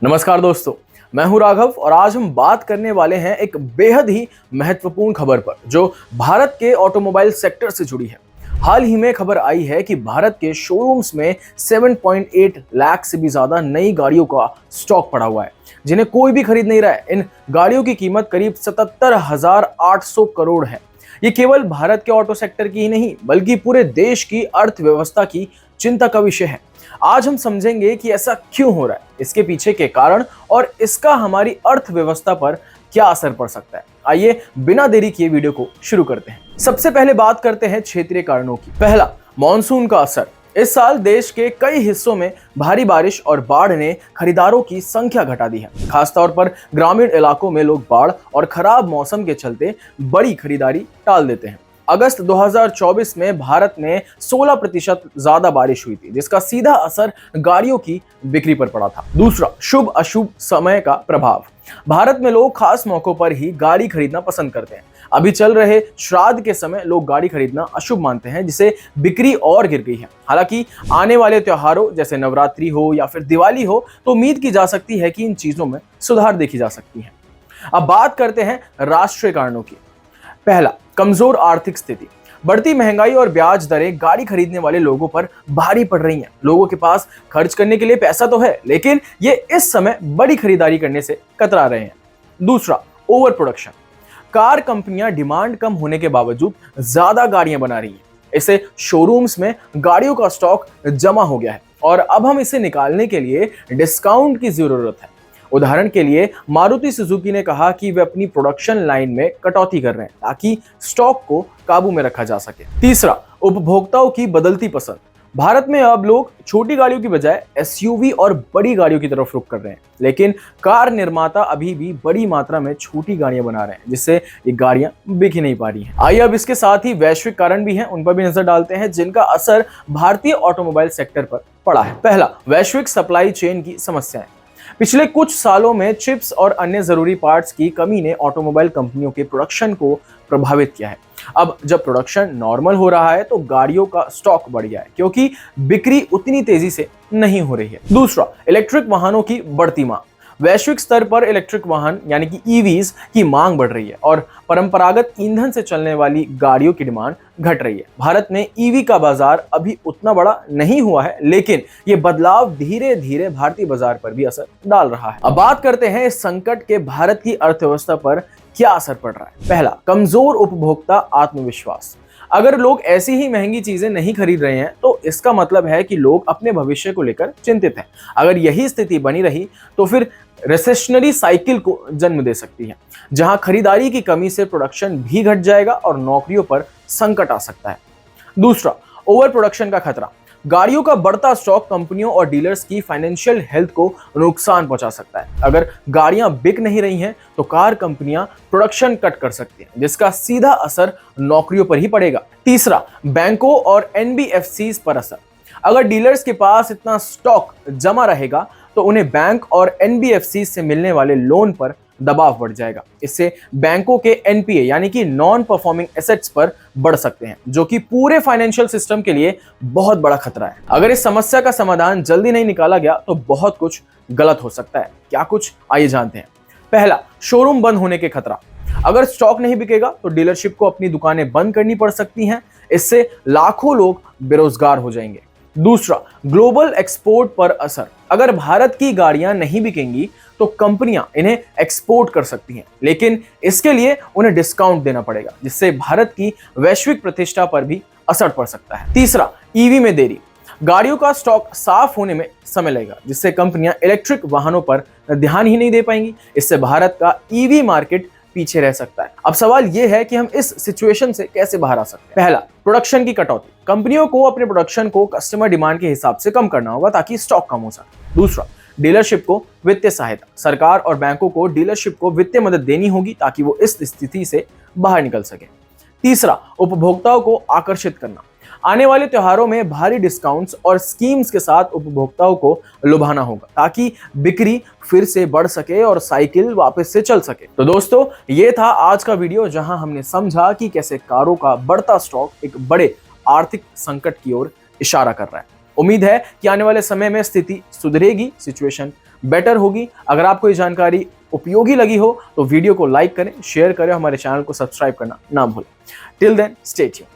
नमस्कार दोस्तों, मैं हूं राघव और आज हम बात करने वाले हैं एक बेहद ही महत्वपूर्ण खबर पर जो भारत के ऑटोमोबाइल सेक्टर से जुड़ी है। हाल ही में खबर आई है कि भारत के शोरूम्स में 7.8 लाख से भी ज्यादा नई गाड़ियों का स्टॉक पड़ा हुआ है जिन्हें कोई भी खरीद नहीं रहा है। इन गाड़ियों की कीमत करीब 77,800 करोड़ है। ये केवल भारत के ऑटो सेक्टर की ही नहीं बल्कि पूरे देश की अर्थव्यवस्था की चिंता का विषय है। आज हम समझेंगे कि ऐसा क्यों हो रहा है, इसके पीछे के कारण और इसका हमारी अर्थव्यवस्था पर क्या असर पड़ सकता है। आइए बिना देरी किए वीडियो को शुरू करते हैं। सबसे पहले बात करते हैं क्षेत्रीय कारणों की। पहला, मॉनसून का असर। इस साल देश के कई हिस्सों में भारी बारिश और बाढ़ ने खरीदारों की संख्या घटा दी है। खासतौर पर ग्रामीण इलाकों में लोग बाढ़ और खराब मौसम के चलते बड़ी खरीदारी टाल देते हैं। अगस्त 2024 में भारत में 16% ज्यादा बारिश हुई थी जिसका सीधा असर गाड़ियों की बिक्री पर पड़ा था। दूसरा, शुभ अशुभ समय का प्रभाव। भारत में लोग खास मौकों पर ही गाड़ी खरीदना पसंद करते हैं। अभी चल रहे श्राद्ध के समय लोग गाड़ी खरीदना अशुभ मानते हैं जिससे बिक्री और गिर गई है। हालांकि आने वाले त्योहारों जैसे नवरात्रि हो या फिर दिवाली हो तो उम्मीद की जा सकती है कि इन चीजों में सुधार देखी जा सकती है। अब बात करते हैं राष्ट्रीय कारणों की। पहला, कमजोर आर्थिक स्थिति। बढ़ती महंगाई और ब्याज दरें गाड़ी खरीदने वाले लोगों पर भारी पड़ रही हैं। लोगों के पास खर्च करने के लिए पैसा तो है लेकिन ये इस समय बड़ी खरीदारी करने से कतरा रहे हैं। दूसरा, ओवर प्रोडक्शन। कार कंपनियां डिमांड कम होने के बावजूद ज्यादा गाड़ियां बना रही हैं। इससे शोरूम्स में गाड़ियों का स्टॉक जमा हो गया है और अब हम इसे निकालने के लिए डिस्काउंट की जरूरत है। उदाहरण के लिए मारुति सुजुकी ने कहा कि वे अपनी प्रोडक्शन लाइन में कटौती कर रहे हैं ताकि स्टॉक को काबू में रखा जा सके। तीसरा, उपभोक्ताओं की बदलती पसंद। भारत में अब लोग छोटी गाड़ियों की बजाय एसयूवी और बड़ी गाड़ियों की तरफ रुख कर रहे हैं, लेकिन कार निर्माता अभी भी बड़ी मात्रा में छोटी गाड़ियां बना रहे हैं जिससे ये गाड़ियां बिक ही नहीं पा रही हैं। आइए अब इसके साथ ही वैश्विक कारण भी हैं, उन पर भी नजर डालते हैं जिनका असर भारतीय ऑटोमोबाइल सेक्टर पर पड़ा है। पहला, वैश्विक सप्लाई चेन की समस्याएं। पिछले कुछ सालों में चिप्स और अन्य जरूरी पार्ट्स की कमी ने ऑटोमोबाइल कंपनियों के प्रोडक्शन को प्रभावित किया है। अब जब प्रोडक्शन नॉर्मल हो रहा है तो गाड़ियों का स्टॉक बढ़ गया है क्योंकि बिक्री उतनी तेजी से नहीं हो रही है। दूसरा, इलेक्ट्रिक वाहनों की बढ़ती मांग। वैश्विक स्तर पर इलेक्ट्रिक वाहन यानी कि ईवीज की मांग बढ़ रही है और परंपरागत ईंधन से चलने वाली गाड़ियों की डिमांड घट रही है। भारत में ईवी का बाजार अभी उतना बड़ा नहीं हुआ है लेकिन ये बदलाव धीरे धीरे भारतीय बाजार पर भी असर डाल रहा है। अब बात करते हैं इस संकट के भारत की अर्थव्यवस्था पर क्या असर पड़ रहा है। पहला, कमजोर उपभोक्ता आत्मविश्वास। अगर लोग ऐसी ही महंगी चीजें नहीं खरीद रहे हैं तो इसका मतलब है कि लोग अपने भविष्य को लेकर चिंतित हैं। अगर यही स्थिति बनी रही तो फिर रिसेशनरी साइकिल को जन्म दे सकती है जहां खरीदारी की कमी से प्रोडक्शन भी घट जाएगा और नौकरियों पर संकट आ सकता है। दूसरा, ओवर प्रोडक्शन का खतरा। गाड़ियों का बढ़ता स्टॉक कंपनियों और डीलर्स की फाइनेंशियल हेल्थ को नुकसान पहुंचा सकता है। अगर गाड़ियां बिक नहीं रही हैं तो कार कंपनियां प्रोडक्शन कट कर सकती हैं जिसका सीधा असर नौकरियों पर ही पड़ेगा। तीसरा, बैंकों और एनबीएफसीज पर असर। अगर डीलर्स के पास इतना स्टॉक जमा रहेगा तो उन्हें बैंक और एनबीएफसी से मिलने वाले लोन पर दबाव बढ़ जाएगा। इससे बैंकों के एनपीए यानी कि नॉन परफॉर्मिंग एसेट्स पर बढ़ सकते हैं जो कि पूरे फाइनेंशियल सिस्टम के लिए बहुत बड़ा खतरा है। अगर इस समस्या का समाधान जल्दी नहीं निकाला गया तो बहुत कुछ गलत हो सकता है। क्या कुछ, आइए जानते हैं। पहला, शोरूम बंद होने के खतरा। अगर स्टॉक नहीं बिकेगा तो डीलरशिप को अपनी दुकानें बंद करनी पड़ सकती हैं। इससे लाखों लोग बेरोजगार हो जाएंगे। दूसरा, ग्लोबल एक्सपोर्ट पर असर। अगर भारत की गाड़ियां नहीं बिकेंगी तो कंपनियां इन्हें एक्सपोर्ट कर सकती हैं लेकिन इसके लिए उन्हें डिस्काउंट देना पड़ेगा जिससे भारत की वैश्विक प्रतिष्ठा पर भी असर पड़ सकता है। तीसरा, ईवी में देरी। गाड़ियों का स्टॉक साफ होने में समय लगेगा जिससे कंपनियां इलेक्ट्रिक वाहनों पर ध्यान ही नहीं दे पाएंगी। इससे भारत का ईवी मार्केट पीछे रह सकता है। अब सवाल यह है कि हम इस सिचुएशन से कैसे बाहर आ सकते हैं। पहला, प्रोडक्शन की कटौती। कंपनियों को अपने प्रोडक्शन को कस्टमर डिमांड के हिसाब से कम करना होगा ताकि स्टॉक कम हो सके। दूसरा, डीलरशिप को वित्तीय सहायता। सरकार और बैंकों को डीलरशिप को वित्तीय मदद देनी होगी ताकि वो इस स्थिति से बाहर निकल सके। तीसरा, उपभोक्ताओं को आकर्षित करना। आने वाले त्योहारों में भारी डिस्काउंट्स और स्कीम्स के साथ उपभोक्ताओं को लुभाना होगा ताकि बिक्री फिर से बढ़ सके और साइकिल वापस से चल सके। तो दोस्तों, ये था आज का वीडियो जहां हमने समझा कि कैसे कारों का बढ़ता स्टॉक एक बड़े आर्थिक संकट की ओर इशारा कर रहा है। उम्मीद है कि आने वाले समय में स्थिति सुधरेगी, सिचुएशन बेटर होगी। अगर आपको ये जानकारी उपयोगी लगी हो तो वीडियो को लाइक करें, शेयर करें, हमारे चैनल को सब्सक्राइब करना ना भूलें। Till then stay tuned.